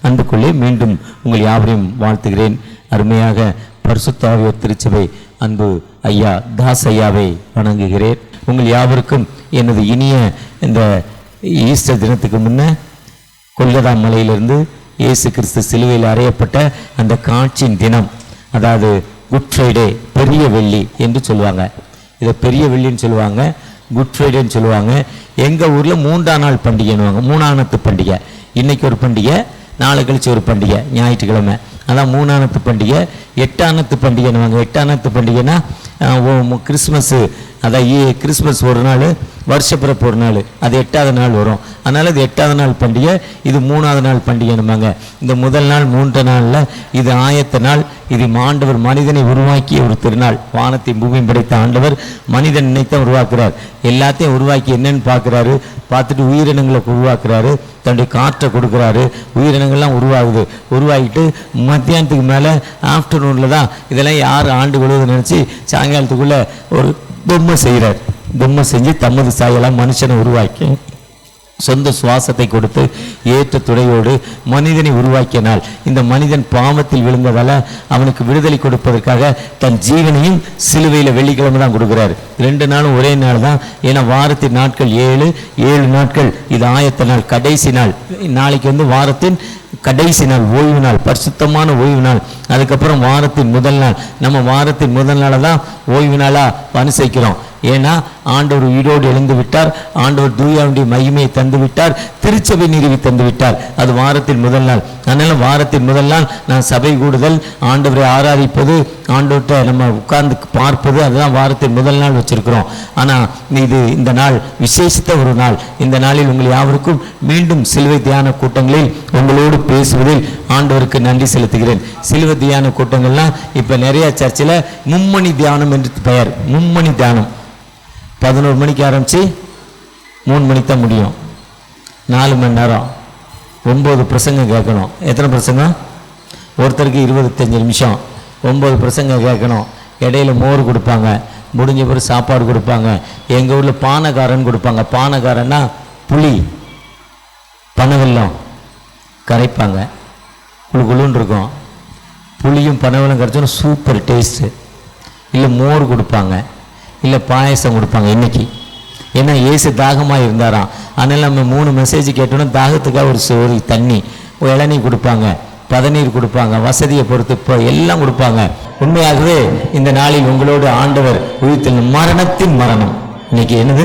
அன்புக்குள்ளே மீண்டும் உங்கள் யாவரையும் வாழ்த்துகிறேன். அருமையாக பரிசுத்த ஆவியார் திருச்சபை அன்பு ஐயா தாஸ் ஐயாவை வணங்குகிறேன். உங்கள் யாவருக்கும் எனது இனிய இந்த ஈஸ்டர் தினத்துக்கு முன்ன கொல்கத்தா மலையிலிருந்து இயேசு கிறிஸ்து சிலுவையில் அறையப்பட்ட அந்த காட்சியின் தினம், அதாவது குட் ஃப்ரைடே, பெரிய வெள்ளி என்று சொல்லுவாங்க. இதை பெரிய வெள்ளின்னு சொல்லுவாங்க, குட் ஃப்ரைடேன்னு சொல்லுவாங்க. எங்கள் ஊரில் 3ஆம் நாள் பண்டிகைன்னுவாங்க, 3ஆனத்து பண்டிகை. இன்றைக்கி ஒரு பண்டிகை, நாளை கழிச்சு ஒரு பண்டிகை, ஞாயிற்றுக்கிழமை. அதான் 3ஆனத்து பண்டிகை. 8ஆனத்து பண்டிகைன்னுவாங்க. 8ஆனத்து பண்டிகைன்னா கிறிஸ்மஸ்ஸு, அதான் கிறிஸ்மஸ் ஒரு நாள், வருஷப்பிறப்பு ஒரு நாள், அது 8ஆவது நாள் வரும். அதனால் இது 8ஆவது நாள் பண்டிகை, இது 3ஆவது நாள் பண்டிகைன்னுவாங்க. இந்த முதல் நாள் 3 நாளில் இது ஆயத்த நாள். இது ஆண்டவர் மனிதனை உருவாக்கிய ஒரு திருநாள். வானத்தையும் பூமியும் படைத்த ஆண்டவர் மனிதன் நினைத்தான் உருவாக்குறார். எல்லாத்தையும் உருவாக்கி என்னன்னு பார்க்குறாரு, பார்த்துட்டு உயிரினங்களை உருவாக்குறாரு, தன்னுடைய காற்றை கொடுக்குறாரு, உயிரினங்கள்லாம் உருவாகுது. உருவாகிட்டு மத்தியானத்துக்கு மேலே ஆஃப்டர்நூனில் தான் இதெல்லாம் யார் ஆண்டு கொள்வது நினச்சி சாயங்காலத்துக்குள்ளே ஒரு பொம்மை செய்கிறார். பொம்மை செஞ்சு தமது சாயெல்லாம் மனுஷனை உருவாக்கி சொந்த சுவாசத்தை கொடுத்து ஏற்ற துணையோடு மனிதனை உருவாக்கிய நாள். இந்த மனிதன் பாவத்தில் விழுந்ததால் அவனுக்கு விடுதலை கொடுப்பதற்காக தன் ஜீவனையும் சிலுவையில் வெள்ளிக்கிழமை தான் கொடுக்குறாரு. 2 நாளும் ஒரே நாள் தான். ஏன்னா வாரத்தின் நாட்கள் 7 நாட்கள். இது ஆயத்த நாள், கடைசி நாள். நாளைக்கு வாரத்தின் கடைசி நாள், ஓய்வு நாள், பரிசுத்தமான ஓய்வு நாள். அதுக்கப்புறம் வாரத்தின் முதல் நாள். நம்ம வாரத்தின் முதல் நாளை தான் ஓய்வு நாளாக அனுசரிக்கிறோம். ஏன்னா ஆண்டவர் உயிரோடு எழுந்து விட்டார், ஆண்டவர் தூயாவுடைய மகிமையை தந்து விட்டார், திருச்சபை நிறுவி தந்து விட்டார். அது வாரத்தின் முதல் நாள். அதனால வாரத்தின் முதல் நாள் நான் சபை கூடுதல், ஆண்டவரை ஆராதிப்பது, ஆண்டவர்கிட்ட நம்ம உட்கார்ந்து பார்ப்பது, அதுதான் வாரத்தின் முதல் நாள் வச்சிருக்கிறோம். ஆனால் இது இந்த நாள் விசேஷித்த ஒரு நாள். இந்த நாளில் உங்கள் யாவருக்கும் மீண்டும் சிலுவை தியான கூட்டங்களில் உங்களோடு பேசுவதில் ஆண்டவருக்கு நன்றி செலுத்துகிறேன். சிலுவை தியான கூட்டங்கள்லாம் இப்போ நிறைய சர்ச்சில் மும்மணி தியானம் என்று பெயர். மும்மணி தியானம் 11 மணிக்கு ஆரம்பித்து 3 மணிக்கு தான் முடியும். 4 மணி நேரம், 9 பிரசங்கம் கேட்கணும். எத்தனை பிரசங்கம்? ஒருத்தருக்கு 25 நிமிஷம், 9 பிரசங்கம் கேட்கணும். இடையில மோர் கொடுப்பாங்க, முடிஞ்ச பிறகு சாப்பாடு கொடுப்பாங்க. எங்கள் ஊரில் பானைக்காரன் கொடுப்பாங்க. பானைக்காரன்னா புளி, பனவெல்லம் கரைப்பாங்க, குழு குழுன்னு இருக்கும். புளியும் பனவெல்லம் கரைச்சோன்னா சூப்பர் டேஸ்ட்டு. இல்லை மோர் கொடுப்பாங்க, இல்லை பாயசம் கொடுப்பாங்க. இன்னைக்கு ஏன்னா ஏசு தாகமாக இருந்தாராம். அதனால் நம்ம 3 மெசேஜ் கேட்டோன்னா தாகத்துக்காக ஒரு சோறு, தண்ணி, இளநீ கொடுப்பாங்க, பதநீர் கொடுப்பாங்க, வசதியை பொறுத்து இப்போ எல்லாம் கொடுப்பாங்க. உண்மையாகவே இந்த நாளில் உங்களோடு ஆண்டவர் உயிர்த்தெழு மரணத்தின் மரணம். இன்னைக்கு என்னது?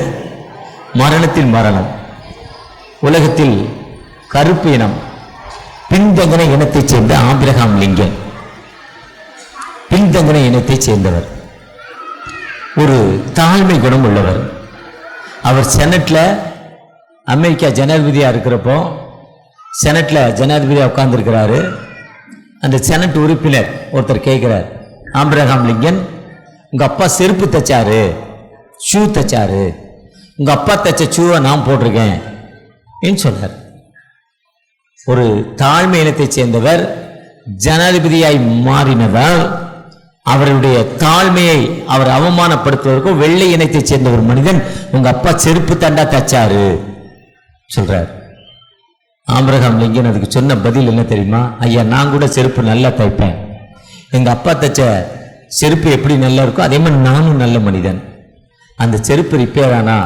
மரணத்தின் மரணம். உலகத்தில் கருப்பு இனம், பின்தங்கின இனத்தைச் சேர்ந்த ஆபிரகாம் லிங்கன், பின்தங்கின இனத்தைச் சேர்ந்தவர், ஒரு தாழ்மை குணம் உள்ளவர். அவர் செனட்டில், அமெரிக்கா ஜனாதிபதியாக இருக்கிறப்போ செனட்டில் ஜனாதிபதியாக உட்கார்ந்துருக்கிறாரு. அந்த செனட் உறுப்பினர் ஒருத்தர் கேட்குறார், ஆபிரகாம் லிங்கன், உங்கள் அப்பா செருப்பு தைச்சாரு, ஷூ தைச்சாரு, உங்கள் அப்பா தைச்ச ஷூவை நான் போட்டிருக்கேன் என்று சொன்னார். ஒரு தாழ்மை இனத்தைச் சேர்ந்தவர் ஜனாதிபதியாய் மாறினதால் அவருடைய தாழ்மையை அவர் அவமானப்படுத்துவதற்கும் வெள்ளை இனத்தைச் சேர்ந்த ஒரு மனிதன் உங்க அப்பா செருப்பு தண்டா தச்சாரு சொல்றார். ஆபிரகாம் லிங்கன் அதுக்கு சொன்ன பதில் என்ன தெரியுமா? ஐயா, நான் கூட செருப்பு நல்லா தைப்பேன். எங்க அப்பா தச்ச செருப்பு எப்படி நல்லா இருக்கோ அதே மாதிரி நானும் நல்ல மனிதன். அந்த செருப்பு ரிப்பேர் ஆனா,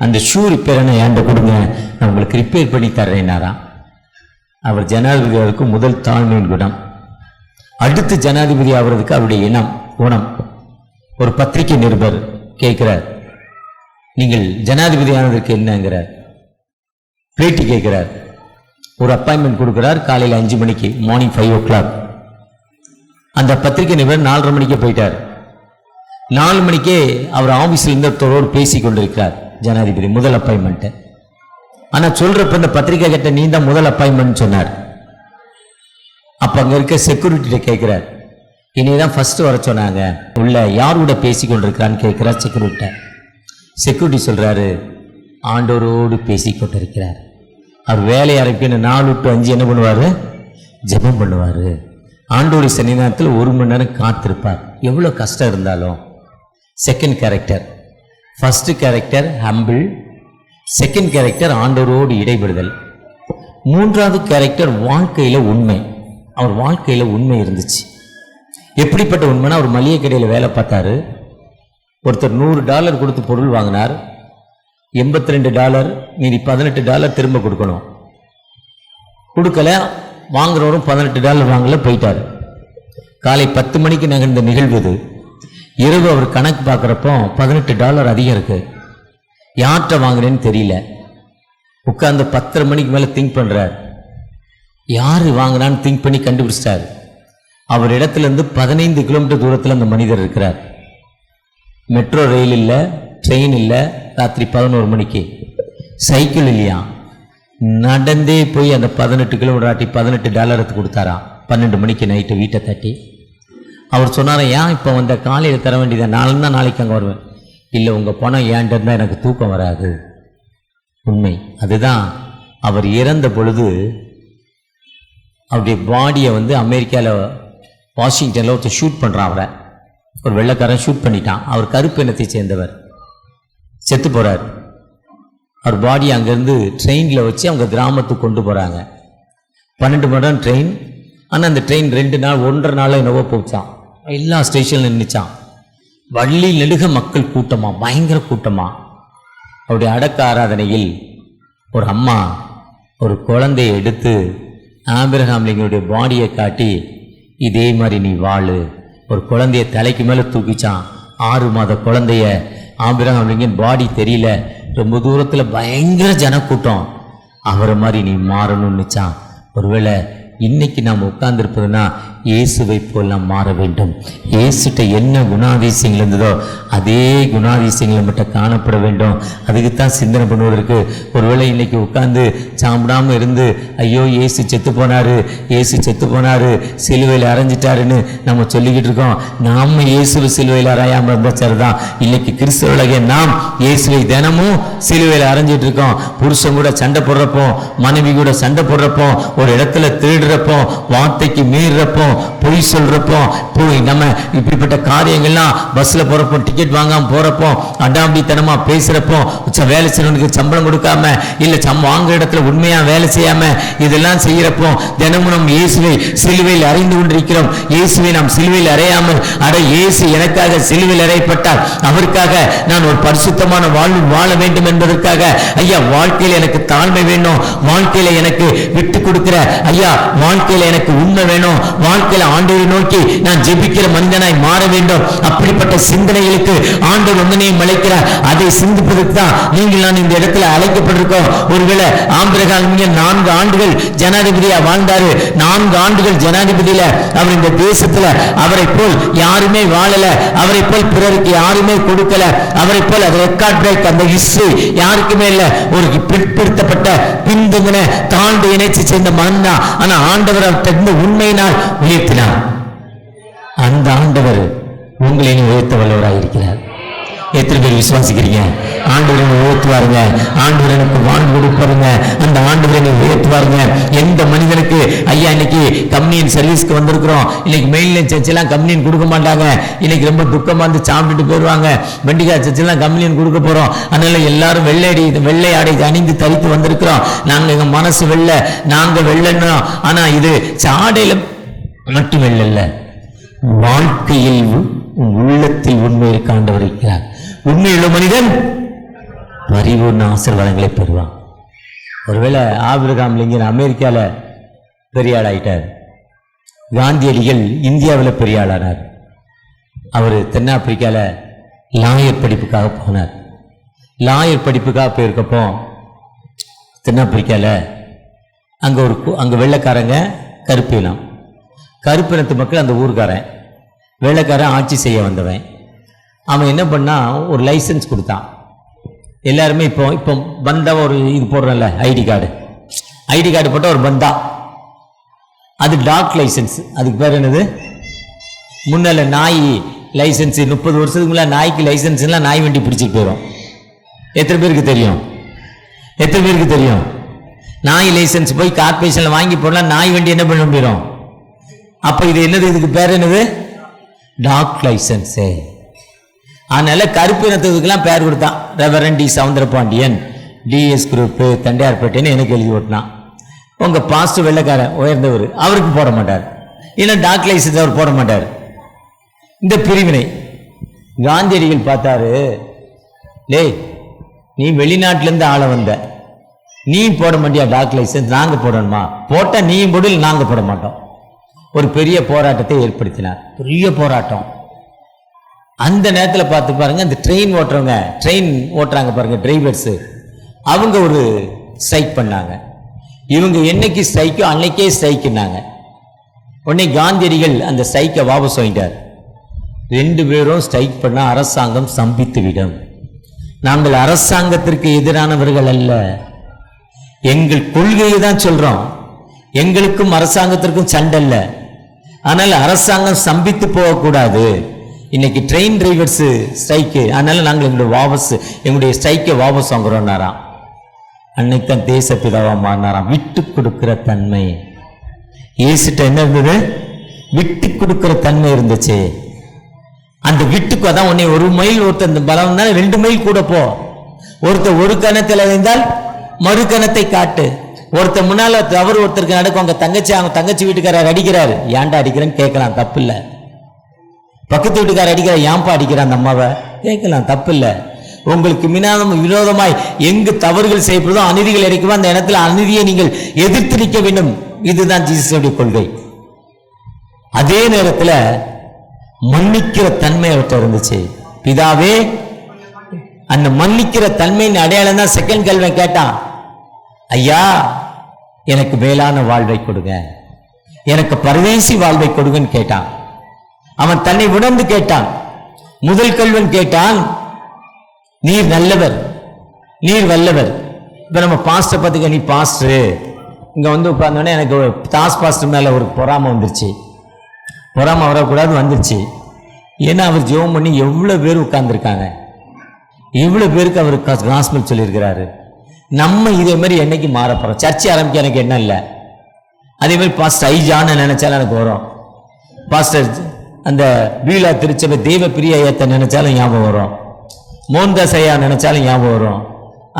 அந்த ஷூ ரிப்பேர் ஆனா என்கிட்ட கொடுங்க, நான் உங்களுக்கு ரிப்பேர் பண்ணி தர்றேன்னாராம். அவர் ஜனாதிபதியாருக்கு முதல் தாழ்மையின் குணம். அடுத்து ஜனாதிபதி ஆகிறதுக்கு அவருடைய இனம் குணம். ஒரு பத்திரிகை நிருபர் கேட்கிறார், நீங்கள் ஜனாதிபதி ஆனதற்கு என்னங்கிறார். பேட்டி கேட்கிறார். ஒரு அப்பாயின்மெண்ட் கொடுக்கிறார் காலையில் 5 மணிக்கு, மார்னிங் 5 o'clock. அந்த பத்திரிகை நிருபர் 4:30 மணிக்கே போயிட்டார். 4 மணிக்கே அவர் ஆபீஸில் இருந்தவரோடு பேசி கொண்டிருக்கிறார் ஜனாதிபதி, முதல் அப்பாயின்மெண்ட். ஆனால் சொல்றப்ப இந்த பத்திரிகை கிட்ட நீ தான் முதல் அப்பாயின்மெண்ட் சொன்னார். அப்போ அங்கே இருக்க செக்யூரிட்டிகிட்ட கேட்குறார், இனிதான் ஃபர்ஸ்ட் வர சொன்னாங்க, உள்ள யாரோட பேசி கொண்டிருக்கிறான்னு கேட்குறார் செக்யூரிட்ட. செக்யூரிட்டி சொல்கிறாரு, ஆண்டவரோடு பேசி கொண்டிருக்கிறார். அவர் வேலையை அரைப்பின்னு 4 to 5 என்ன பண்ணுவார்? ஜெபம் பண்ணுவார். ஆண்டோடைய சன்னிதானத்தில் 1 மணி நேரம் காத்திருப்பார். எவ்வளோ கஷ்டம் இருந்தாலும். Second character. First character humble, second character ஆண்டவரோடு இடைபெறுதல், மூன்றாவது கேரக்டர் வாழ்க்கையில் உண்மை. அவர் வாழ்க்கையில் உண்மை இருந்துச்சு. எப்படிப்பட்ட உண்மைனா, அவர் மளிகை கடையில் வேலை பார்த்தாரு. ஒருத்தர் $100 கொடுத்து பொருள் வாங்கினார். $82 மீதி $18 திரும்ப கொடுக்கணும். கொடுக்கல, வாங்குறவரும் $18 வாங்கல, போயிட்டார். காலை 10 மணிக்கு நகர்ந்த நிகழ்வு இது. இரவு அவர் கணக்கு பார்க்குறப்போ $18 அதிகம் இருக்கு. யார்கிட்ட வாங்குறேன்னு தெரியல. உட்கார்ந்து 10:30 மணிக்கு மேலே திங்க் பண்ணுறார். யார் வாங்கினான்னு திங்க் பண்ணி கண்டுபிடிச்சிட்டார். அவர் இடத்துலேருந்து 15 கிலோமீட்டர் தூரத்தில் அந்த மனிதர் இருக்கிறார். மெட்ரோ ரயில் இல்லை, ட்ரெயின் இல்லை. ராத்திரி 11 மணிக்கு சைக்கிள் இல்லையா, நடந்தே போய் அந்த 18 கிலோமீட்டர் ஆட்டி $18 கொடுத்தாராம். 12 மணிக்கு நைட்டு வீட்டை தட்டி அவர் சொன்னார், ஏன் இப்போ வந்த காலையில் தர வேண்டியதை, நாளைக்கு அங்கே வருவேன். இல்லை, உங்கள் பணம் ஏன்ட்டு இருந்தால் எனக்கு தூக்கம் வராது. உண்மை அதுதான். அவர் இறந்த பொழுது அவருடைய பாடியை அமெரிக்காவில் வாஷிங்டனில் ஒருத்தர் ஷூட் பண்ணுறான். அவரை ஒரு வெள்ளைக்காரன் ஷூட் பண்ணிட்டான். அவர் கருப்பு இனத்தை சேர்ந்தவர், செத்து போகிறார். அவர் பாடி அங்கேருந்து ட்ரெயினில் வச்சு அவங்க கிராமத்துக்கு கொண்டு போகிறாங்க. 12 மணி நேரம் ட்ரெயின். ஆனால் அந்த ட்ரெயின் 2 நாள் 1.5 நாள் என்னவோ போச்சான். எல்லா ஸ்டேஷனில் நின்றுச்சான். வள்ளி நெடுக மக்கள் கூட்டமா, பயங்கர கூட்டமா. அவருடைய அடக்க ஆராதனையில் ஒரு அம்மா ஒரு குழந்தையை எடுத்து ஆபிரகாம் லிங்கனுடைய பாடியை காட்டி, இதே மாதிரி நீ வாழு. ஒரு குழந்தைய தலைக்கு மேலே தூக்கிச்சான். 6 மாத குழந்தைய. ஆபிரகாம் லிங்கன் பாடி தெரியல, ரொம்ப தூரத்தில் பயங்கர ஜனக்கூட்டம். அவரை மாதிரி நீ மாறணும்னுச்சான். ஒருவேளை இன்னைக்கு நாம் உட்கார்ந்துருப்பதுன்னா இயேசுவை போல் நாம் மாற வேண்டும். இயேசுட்ட என்ன குணாதிசயங்கள் இருந்ததோ அதே குணாதிசயங்களை மட்டும் காணப்பட வேண்டும். அதுக்குத்தான் சிந்தனை பண்ணுவதற்கு. ஒருவேளை இன்னைக்கு உட்கார்ந்து சாப்பிடாமல் இருந்து, ஐயோ இயேசு செத்து போனாரு, இயேசு செத்து போனாரு, சிலுவையில் அரைஞ்சிட்டாருன்னு நம்ம சொல்லிக்கிட்டு இருக்கோம். நாம் இயேசுவை சிலுவையில் அறையாமல் இருந்தால் சரிதான். இன்னைக்கு கிறிஸ்தவர்களாகிய நாம் இயேசுவை தினமும் சிலுவையில் அரைஞ்சிட்டு இருக்கோம். புருஷன் கூட சண்டை போடுறப்போ, மனைவி கூட சண்டை போடுறப்போ, ஒரு இடத்துல திருடுறப்போ, வார்த்தைக்கு மீறுறப்போ, பொய் சொல்றப்போ, போய் நம்ம இப்படிப்பட்ட காரியங்கள்லாம் பஸ்ல போறப்போ, டிக்கெட் வாங்காம போறப்போ, அடாம்பித்தனமா பேசுறப்போ, வேலை செய்யறவனுக்கு சம்பளம் கொடுக்காம, இல்ல வாங்குற இடத்துல உண்மையா வேலை செய்யாம, இதெல்லாம் செய்யறப்போ தினமும் நம் இயேசுவை சிலுவையில் அறைந்து கொண்டிருக்கிறோம். இயேசுவை நாம் சிலுவையில் அறையாமல், அட இயேசு எனக்காக சிலுவையில் அறையப்பட்டார், அவருக்காக நான் ஒரு பரிசுத்தமான வாழ்வு வாழ வேண்டும் என்பதற்காக, ஐயா வாழ்க்கையில் எனக்கு தாழ்மை வேணும், வாழ்க்கையில எனக்கு விட்டு கொடுக்கிற, ஐயா வாழ்க்கையில எனக்கு உண்மை வேணும், வாழ்க்கையில ஆண்டவரை நோக்கி நான் ஜெபிக்கிற மனிதனாய் மாற வேண்டும். அப்படிப்பட்ட சிந்தனைகளுக்கு ஆண்டவர் உங்களையும் அழைக்கிறார். அதை சிந்திப்பதற்கு தான் நீங்கள் நான் இந்த இடத்துல அழைக்கப்பட்டிருக்கோம். ஒருவேளை ஆபிரகாம் 4 ஆண்டுகள் ஜனாதிபதியா வாழ்ந்தாரு. 4 ஆண்டுகள் ஜனாதிபதியில அவர் இந்த தேசத்துல அவரை போல் யாருமே வாழல, அவரை போல் பிறருக்கு யாருமே கொடுக்கல, அவரை போல் அது ரெக்கார்ட் பிரேக் அந்த ஹிஸ்டரி யாருக்குமே இல்ல. ஒரு பிற்படுத்தப்பட்ட பின்தங்கின தாழ்ந்து இணைச்சு சேர்ந்த மகன் தான். ஆனா ஆண்டவர் உண்மையினால் உயர்த்தினார். அந்த ஆண்டவர் உங்களை உயர்த்த வல்லவராக இருக்கிறார். எத்தனை பேர் விசுவாசிக்கிறீங்க? ஆண்டவரை உயர்த்துவாருங்க, ஆண்டவர் எனக்கு வாழ்வு கொடுப்பாருங்க, அந்த ஆண்டவரை உயர்த்துவாருங்க. எந்த மனிதனுக்கு ஐயா இன்னைக்கு கம்யூனியன் சர்வீஸ்க்கு வந்திருக்கிறோம், இன்னைக்கு மெயின்லைன் சர்ச்செல்லாம் கம்யூனியன் கொடுக்க மாட்டாங்க, இன்னைக்கு ரொம்ப துக்கமா வந்து சாப்பிட்டுட்டு போயிடுவாங்க. வெண்டிகா சர்ச்செல்லாம் கம்யூனியன் கொடுக்க போறோம். அதனால எல்லாரும் வெள்ளை ஆடை அணிந்து தரித்து வந்திருக்கிறோம். நாங்க எங்க மனசு வெள்ளை, நாங்க வெள்ளன்னு. ஆனா இது சாடையில மட்டும் வெள்ளல்ல, வாழ்க்கையில் உள்ளத்தில் உண்மையை காண்டவர் இருக்கிறார். உண்மையுள்ள மனிதன் பரிபூர்ண ஆசீர்வாதங்களை பெறுவான். ஒருவேளை ஆபிரகாம் லிங்கன் அமெரிக்காவில் பெரிய ஆள் ஆயிட்டார். காந்தியடிகள் இந்தியாவில் பெரிய ஆளானார். அவர் தென்னாப்பிரிக்காவில் லாயர் படிப்புக்காக போனார். லாயர் படிப்புக்காக போயிருக்கப்போ தென்னாப்பிரிக்காவில் அங்கே வெள்ளைக்காரங்க கருப்பினம், கருப்பினத்து மக்கள் அந்த ஊர்காரன், வெள்ளைக்காரன் ஆட்சி செய்ய வந்தவன். அவன் என்ன பண்ணான், ஒரு லைசன்ஸ் கொடுத்தான். எல்லாருமே இப்போ பந்தா ஒரு இது போடுறோம்ல, ஐடி கார்டு போட்டால் ஒரு பந்தா, அது டாக் லைசன்ஸ். அதுக்கு பேர் என்னது, முன்னால நாய் லைசன்ஸ். 30 வருஷத்துக்கு முன்னாடி நாய்க்கு லைசன்ஸ்லாம் நாய் வண்டி பிடிச்சிட்டு போயிடும். எத்தனை பேருக்கு தெரியும்? நாய் லைசன்ஸ் போய் கார்பரேஷன்ல வாங்கி போடலாம், நாய் வண்டி என்ன பண்ண முடியும்? அப்ப இது என்னது, இதுக்கு பேர் என்னது, டாக் லைசன்ஸ். அதனால கருப்பினத்துக்கெல்லாம் பேர் கொடுத்தான். Reverend T Soundarapandian, TS group, தண்டையார்பேட்டைன்னு எனக்கு எழுதி ஓட்டினான். உங்க பாஸ்ட் வெள்ளைக்காரன் உயர்ந்தவர், அவருக்கு போட மாட்டார். இல்லை டார்க் லைசன்ஸ் அவர் போட மாட்டார். இந்த பிரிவினை காந்தியடிகள் பார்த்தாரு, லே நீ வெளிநாட்டிலேருந்து ஆள வந்த, நீ போட மாட்டியா டார்க் லைசன்ஸ், நாங்கள் போடணுமா? போட்டால் நீயும் போடு, நாங்கள் போட மாட்டோம். ஒரு பெரிய போராட்டத்தை ஏற்படுத்தினார், பெரிய போராட்டம். அந்த நேரத்தில் பார்த்து பாருங்க, இந்த ட்ரெயின் ஓட்டுறவங்க, ட்ரெயின் ஓட்டுறாங்க பாருங்க டிரைவர்ஸு, அவங்க ஒரு ஸ்ட்ரைக் பண்ணாங்க. இவங்க என்னைக்கு ஸ்ட்ரைக்கோ அன்னைக்கே ஸ்ட்ரைக்குனாங்க. உடனே காந்தியடிகள் அந்த ஸ்ட்ரைக்கை வாபஸ் வாங்கிட்டார். 2 பேரும் ஸ்ட்ரைக் பண்ண அரசாங்கம் ஸ்தம்பித்து விடும். நாங்கள் அரசாங்கத்திற்கு எதிரானவர்கள் அல்ல, எங்கள் கொள்கையை தான் சொல்றோம். எங்களுக்கும் அரசாங்கத்திற்கும் சண்டை இல்லை. ஆனால் அரசாங்கம் ஸ்தம்பித்து போகக்கூடாது. இன்னைக்கு ட்ரெயின் டிரைவர்ஸ் ஸ்ட்ரைக்கு, அதனால நாங்கள் எங்களுடைய ஸ்ட்ரைக்கை வாபஸ் வாங்குறோம்னாராம். அன்னைக்கு தான் தேசப்பிதாவா மாறினாராம். விட்டு கொடுக்கிற தன்மை ஏசிட்ட என்ன இருந்தது? விட்டு கொடுக்கிற தன்மை இருந்துச்சு. அந்த விட்டுக்கு அதான் உன்னை 1 மைல் ஒருத்தர் பலம் 2 மைல் கூட போ. ஒருத்தர் ஒரு கணத்தில் இருந்தால் மறு கணத்தை காட்டு. ஒருத்தர் முன்னால தவறு ஒருத்தருக்கு நடக்கும், அவங்க தங்கச்சி வீட்டுக்காரர் அடிக்கிறாரு, ஏன்டா அடிக்கிறேன்னு கேட்கலாம், தப்பு இல்லை. பக்கத்து வீட்டுக்காரர் அடிக்கிற, ஏன்பா அடிக்கிறான் அந்த அம்மாவை கேட்கலாம், தப்பு இல்லை. உங்களுக்கு விரோதமாய் எங்கு தவறுகள் செய்யப்படுதோ, அநீதிகள் இறைக்குமோ, அந்த இடத்துல அநீதியை நீங்கள் எதிர்த்து நிற்க வேண்டும். இதுதான் ஜீசஸுடைய கொள்கை. அதே நேரத்தில் மன்னிக்கிற தன்மை அவர்கிட்ட இருந்துச்சு. பிதாவே, அந்த மன்னிக்கிற தன்மையின் அடையாளம் தான் செகண்ட் கேள்வி கேட்டான். ஐயா, எனக்கு மேலான வாழ்வை கொடுங்க, எனக்கு பரதேசி வாழ்வை கொடுங்கன்னு கேட்டான். அவன் தன்னை உணர்ந்து கேட்டான். முதல் கல்வன் கேட்டான், நீர் நல்லவர், நீர் வல்லவர். இப்ப நம்ம பாஸ்டர் பார்த்துக்க, நீ பாஸ்டரு இங்க வந்து உட்கார்ந்தோடனே எனக்கு தாஸ் பாஸ்டர் மேல ஒரு பொறாமை வந்துருச்சு. பொறாமை வரக்கூடாது, வந்துருச்சு. ஏன்னா அவர் ஜெபம் பண்ணி எவ்வளவு பேர் உட்கார்ந்துருக்காங்க, எவ்வளவு பேருக்கு அவர் காஸ்பல் சொல்லியிருக்கிறாரு. நம்ம இதே மாதிரி என்னைக்கு மாற போறோம்? சர்ச்சை ஆரம்பிக்க எனக்கு என்ன இல்லை. அதே மாதிரி பாஸ்டர் ஐஜான்னு நினைச்சாலும் எனக்கு வரும். பாஸ்டர் அந்த பீலா திருச்சபை தெய்வ பிரிய ஐயத்தை நினைச்சாலும் ஞாபகம் வரும். மோகன்தாஸ் ஐயா நினைச்சாலும் ஞாபகம் வரும்.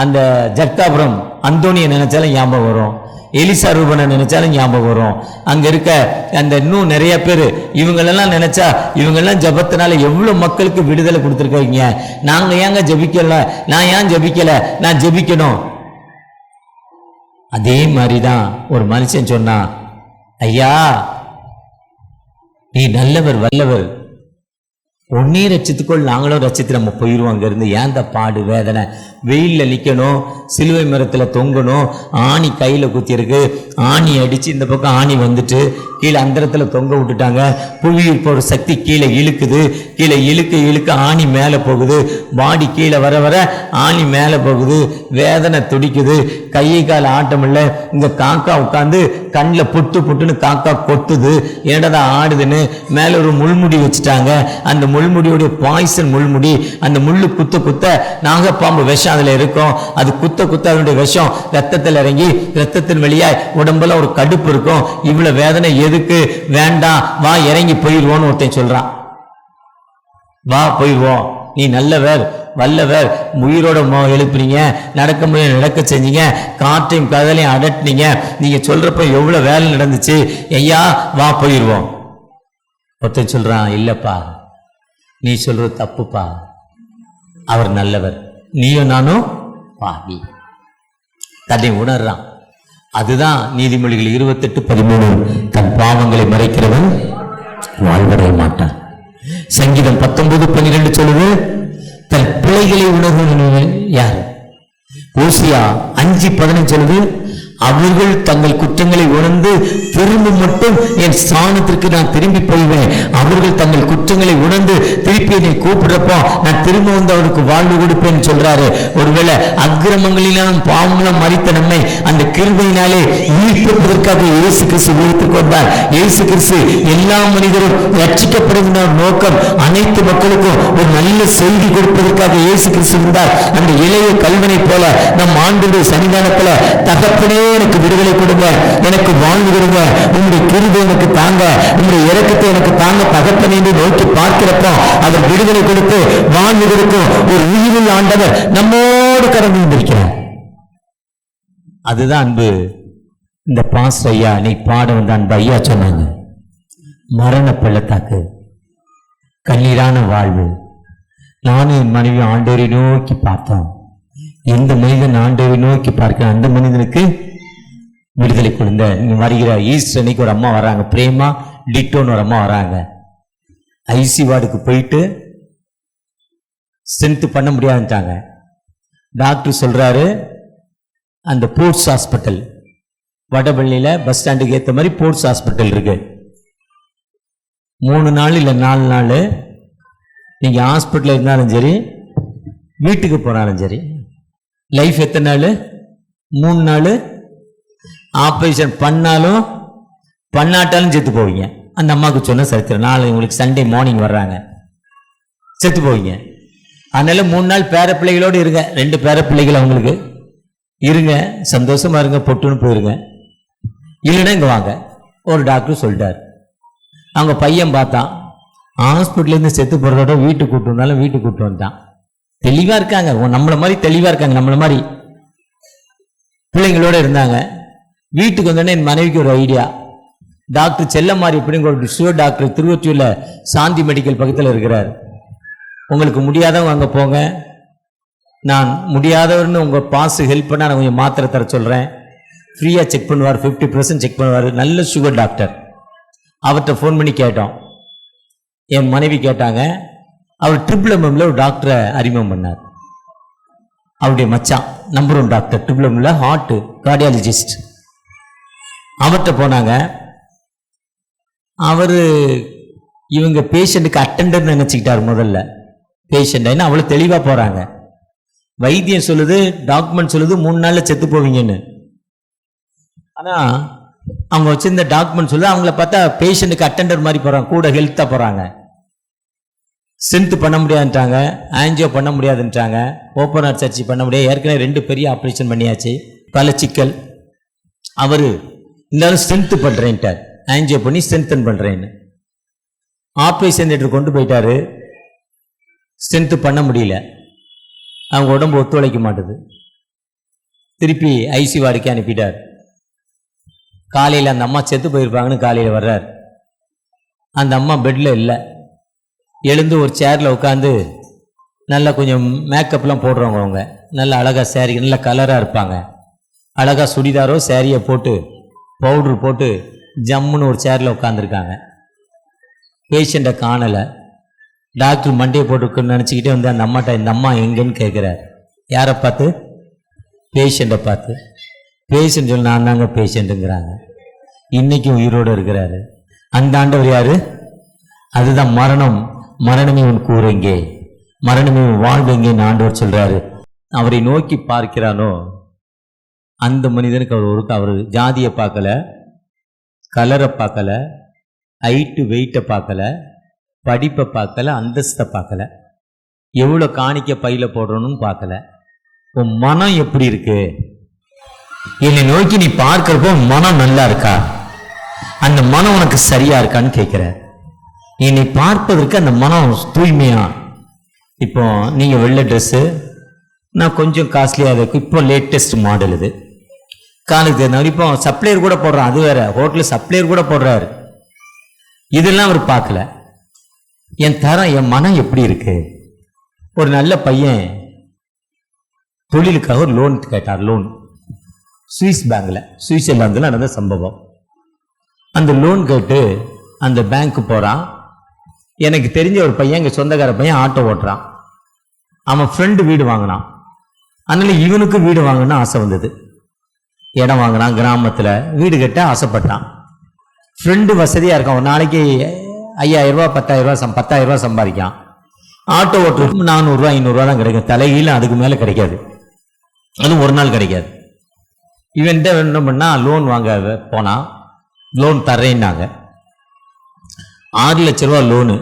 அந்த ஜட்காபுரம் அந்தோனியை நினைச்சாலும் ஞாபகம் வரும். எலிசா ரூபனை நினைச்சாலும் ஞாபகம் வரும். அங்க இருக்க அந்த இன்னும் நிறைய பேர், இவங்களெல்லாம் நினைச்சா, இவங்கெல்லாம் ஜபத்தினால எவ்வளவு மக்களுக்கு விடுதலை கொடுத்துருக்கீங்க. நாங்க ஏங்க ஜபிக்கல, நான் ஏன் ஜபிக்கல, நான் ஜபிக்கணும். அதே மாதிரிதான் ஒரு மனுஷன் சொன்னான், ஐயா நீ நல்லவர் வல்லவர், உன்னே ரட்சித்துக்கொள், நாங்களும் ரட்சித்து நம்ம போயிடுவோம். அங்கிருந்து ஏன் இந்த பாடு வேதனை, வெயில்ல நிக்கணும், சிலுவை மரத்துல தொங்கணும், ஆணி கையில குத்திருக்கு, ஆணி அடிச்சு இந்த பக்கம் ஆணி வந்துட்டு கீழே அந்தரத்துல தொங்க விட்டுட்டாங்க. புவியீர்ப்போட சக்தி கீழே இழுக்குது, கீழே இழுக்க ஆணி மேலே போகுது, பாடி கீழே வர வர ஆணி மேலே போகுது, வேதனை துடிக்குது, கையை கால ஆட்டம் இல்லை. இந்த காக்கா உட்காந்து கண்ணில் புட்டுன்னு காக்கா கொட்டுது, என்னடா ஆடுதுன்னு மேலே ஒரு முள்முடி வச்சுட்டாங்க. அந்த முள்முடியோடைய பாய்சன் முள்முடி, அந்த முள்ளு குத்த நாகப்பாம்பு விஷம் அதுல இருக்கும். அது குத்த அதனுடைய விஷம் ரத்தத்தில் இறங்கி ரத்தத்தின் வழியாய் உடம்புல ஒரு கடுப்பு இருக்கும். இவ்வளவு வேதனை எதுக்கு? வேண்டாம், வா இறங்கி போயிடுவோன்னு ஒருத்தன் சொல்றான். வா போயிடுவோம், நீ நல்லவர் வல்லவர், உயிரோட எழுப்புனீங்க, நடக்க முடியும் நடக்க செஞ்சீங்க, காற்றையும் கதலையும் அடட்டினீங்க, நீங்க சொல்றப்ப எவ்வளவு வேலை நடந்துச்சு, ஐயா வா போயிடுவோம். ஒருத்தன் சொல்றான், இல்லப்பா நீ சொல்றது தப்புப்பா, அவர் நல்லவர், நீயும் நானும் பாவி. தன்னை உணர்றான். அதுதான் நீதிமொழிகள் 28:13, தன் பாவங்களை மறைக்கிறவன் வாழ்வடைய மாட்டான். சங்கீதம் 19:12 சொல்லுது, தன் பிழைகளை உணர்வு யார்? ஓசியா 5:15 சொல்லுது, அவர்கள் தங்கள் குற்றங்களை உணர்ந்து திரும்ப மட்டும் என் ஸ்தானத்திற்கு நான் திரும்பி போய்வேன். அவர்கள் தங்கள் குற்றங்களை உணர்ந்து திருப்பி என்னை கூப்பிடுறப்போ நான் திரும்ப வந்து அவருக்கு வாழ்வு கொடுப்பேன்னு சொல்றாரு. ஒருவேளை அக்கிரமங்களிலும் பாவங்களும் மறித்த நம்மை அந்த கிருபையினாலே ஈர்ப்பதற்காக இயேசு கிறிஸ்து உயிர்த்துக் கொண்டார். இயேசு கிறிஸ்து எல்லா மனிதரும் ரட்சிக்கப்படுகின்ற நோக்கம், அனைத்து மக்களுக்கும் ஒரு நல்ல செய்தி கொடுப்பதற்காக இயேசு கிறிஸ்து இருந்தார். அந்த இளைய கல்வனை போல நம் ஆண்டுடைய சன்னிதானத்துல, தகப்பனே எனக்கு விடுதலை கொடுங்க, எனக்கு வாழ்வு கொடுங்க, உங்களுடைய கிருபை எனக்கு தாங்க, உங்களுடைய இரக்கத்தை எனக்கு தாங்க தகப்பனே என்று நோக்கி பார்க்கிறப்போ அவர் விடுதலை கொடுத்து வாழ்வு கொடுக்கும் ஒரு உயிருள்ள ஆண்டவர் நம்மோடு கடந்து வந்திருக்கிறார். அதுதான் அன்பு. இந்த பாஸ்டர் ஐயா அன்னைக்கு பாட வந்த அந்த ஐயா சொன்னாங்க, மரண பள்ளத்தாக்கு, கண்ணீரான வாழ்வு. நானும் என் மனைவி ஆண்டவரை நோக்கி பார்த்தோம். எந்த மனிதன் ஆண்டவரை நோக்கி பார்க்க அந்த மனிதனுக்கு விடுதலை கொடுங்க. நீங்க வருகிற ஈஸ்டர் அன்னைக்கு ஒரு அம்மா வராங்க, பிரேமா டிட்டோன்னு ஒரு அம்மா வராங்க. ஐசி வார்டுக்கு போயிட்டு ஸ்ட்ரென்த் பண்ண முடியாதுட்டாங்க. டாக்டர் சொல்றாரு, அந்த போர்ட்ஸ் ஹாஸ்பிட்டல் வடபள்ளியில பஸ் ஸ்டாண்டுக்கு ஏற்ற மாதிரி போர்ட்ஸ் ஹாஸ்பிட்டல் இருக்கு. 3 நாள் இல்லை 4 நாள் நீங்க ஹாஸ்பிட்டல் இருந்தாலும் சரி, வீட்டுக்கு போனாலும் சரி, லைஃப் எத்தனை நாள்? 3 நாள். ஆப்ரேஷன் பண்ணாலும் பண்ணாட்டாலும் செத்து போவீங்க. அந்த அம்மாவுக்கு சொன்ன சரித்திரம். நாளை உங்களுக்கு சண்டே மார்னிங் வர்றாங்க, செத்து போவீங்க. அதனால 3 நாள் பேர பிள்ளைகளோடு இருங்க. 2 பேர பிள்ளைகள் அவங்களுக்கு இருங்க, சந்தோஷமா இருங்க, பொட்டுன்னு போயிருங்க. இல்லைன்னா இங்க வாங்க. ஒரு டாக்டர் சொல்லிட்டார். அவங்க பையன் பார்த்தான், ஹாஸ்பிட்டலேருந்து செத்து போறதோட வீட்டுக்கு கூட்டு வந்தாலும் வீட்டுக்கு கூட்டு வந்தான். தெளிவா இருக்காங்க, நம்மள மாதிரி தெளிவா இருக்காங்க, நம்மள மாதிரி பிள்ளைங்களோட இருந்தாங்க. வீட்டுக்கு வந்தோடனே என் மனைவிக்கு ஒரு ஐடியா. டாக்டர் செல்லமாரி இப்படிங்கிற ஒரு ஷுவர் டாக்டர் திருவொற்றியூர்ல சாந்தி மெடிக்கல் பக்கத்தில் இருக்கிறார். உங்களுக்கு முடியாதவங்க அங்கே போங்க, நான் முடியாதவர்னு உங்கள் பாஸ் ஹெல்ப் பண்ண நான் கொஞ்சம் மாத்திரை தர சொல்கிறேன், ஃப்ரீயாக செக் பண்ணுவார், 50% செக் பண்ணுவார், நல்ல சுகர் டாக்டர். அவர்கிட்ட ஃபோன் பண்ணி கேட்டோம். என் மனைவி கேட்டாங்க. அவர் MMMல ஒரு டாக்டரை அறிமுகம் பண்ணார். அவருடைய மச்சான் நம்பர் 1 டாக்டர், MMMல ஹார்ட் கார்டியாலஜிஸ்ட். அவர்கிட்ட போனாங்க. அவர் இவங்க பேஷண்ட்டுக்கு அட்டெண்டர் நினைச்சுக்கிட்டார் முதல்ல. பேஷண்ட் ஏன்னா அவ்வளோ தெளிவாக போகிறாங்க. வைத்தியம் சொல்லுது, டாக்குமெண்ட் சொல்லுது 3 நாளில் செத்து போவீங்கன்னு. ஆனால் அவங்க வச்சிருந்த டாக்குமெண்ட் சொல்லுது, அவங்கள பார்த்தா பேஷண்ட்டுக்கு அட்டெண்டர் மாதிரி போகிறாங்க, கூட ஹெல்த்தாக போகிறாங்க. ஸ்ட்ரென்த் பண்ண முடியாதுன்ட்டாங்க, ஆன்ஜியோ பண்ண முடியாதுன்ட்டாங்க, ஓப்பன் ஹார்ட் சர்ஜரி பண்ண முடியாது. ஏற்கனவே 2 பெரிய ஆப்ரேஷன் பண்ணியாச்சு, பல சிக்கல். அவர் இருந்தாலும் ஸ்ட்ரென்த் பண்ணுறேன்ட்டார், ஆன்ஜியோ பண்ணி ஸ்ட்ரென்தன் பண்ணுறேன்னு. ஆப்ரேஷன் தியேட்டர் கொண்டு போயிட்டாரு. ஸ்ட்ரென்த் பண்ண முடியல, அவங்க உடம்பு ஒத்துழைக்க மாட்டுது. திருப்பி ஐசி வார்டுக்கு அனுப்பிட்டார். காலையில் அந்த அம்மா செத்து போயிருப்பாங்கன்னு காலையில் வர்றார். அந்த அம்மா பெட்டில் இல்லை. எழுந்து ஒரு சேரில் உட்காந்து நல்லா கொஞ்சம் மேக்கப்லாம் போடுறவங்க, அவங்க நல்ல அழகாக சேரீ, நல்ல கலராக இருப்பாங்க, அழகாக சுடிதாரோ சேரீயை போட்டு பவுட்ரு போட்டு ஜம்முன்னு ஒரு சேரில் உட்காந்துருக்காங்க. பேஷண்ட்டை காணலை. டாக்டர் மண்டையை போட்டுருக்குன்னு நினச்சிக்கிட்டே வந்து அந்த அம்மாட்ட, இந்த அம்மா எங்கன்னு கேட்குறாரு. யாரை பார்த்து? பேஷண்ட்டை பார்த்து. பேஷண்ட் சொல்லி, நான் தாங்க பேஷண்ட்டுங்கிறாங்க. இன்னைக்கும் உயிரோடு இருக்கிறாரு. அந்த ஆண்டவர் யாரு? அதுதான் மரணம். மரணமே உன் கூறுங்க, மரணமே உன் வாழ்வுங்கன்னு ஆண்டவர் சொல்றாரு. அவரை நோக்கி பார்க்கிறானோ அந்த மனிதனுக்கு அவர் ஜாதியை பார்க்கல, கலரை பார்க்கல, ஹைட்டு வெயிட்டை பார்க்கல, படிப்பை பார்க்கல, அந்தஸ்தை பார்க்கல, எவ்வளோ காணிக்க பையில போடுறோன்னு பார்க்கல. உன் மனம் எப்படி இருக்கு? என்னை நோக்கி நீ பார்க்கிறப்போ மனம் நல்லா இருக்கா? அந்த மனம் உனக்கு சரியா இருக்கான்னு கேட்கிற. என்னை பார்ப்பதற்கு அந்த மனம் தூய்மையா? இப்போ நீங்க வெள்ளை ட்ரெஸ்ஸு, நான் கொஞ்சம் காஸ்ட்லியாக இருக்கும், இப்போ லேட்டஸ்ட் மாடல் இது, காலுக்கு தெரிஞ்ச இப்போ சப்ளையர் கூட போடுறான், அது வேற, ஹோட்டலில் சப்ளையர் கூட போடுறாரு. இதெல்லாம் அவர் பார்க்கல. என் தரம், என் மனம் எப்படி இருக்கு? ஒரு நல்ல பையன் தொழிலுக்காக ஒரு லோன் கேட்டார். லோன் சுவிஸ் பேங்க்ல, சுவிட்சர்லாந்தில் நடந்த சம்பவம். அந்த லோன் கேட்டு அந்த பேங்க்கு போறான். எனக்கு தெரிஞ்ச ஒரு பையன், எங்க சொந்தக்கார பையன், ஆட்டோ ஓட்டுறான். அவன் ஃப்ரெண்டு வீடு வாங்கினான். அதனால இவனுக்கு வீடு வாங்கணும்னு ஆசை வந்தது. இடம் வாங்கினான், கிராமத்தில் வீடு கட்ட ஆசைப்பட்டான். ஃப்ரெண்டு வசதியா இருக்கான், ஒரு நாளைக்கு 5000 ரூபா 10,000 ரூபா சம்பாதிக்கான். ஆட்டோ ஓட்டுறது 400 ரூபா 500 ரூபா தான் கிடைக்கும், தலைகீழ அதுக்கு மேலே கிடைக்காது, அதுவும் ஒரு நாள் கிடைக்காது. இவன் என்ன பண்ணா, லோன் வாங்க போனா, லோன் தர்றேன்னாங்க. 6 லட்ச ரூபா லோனு,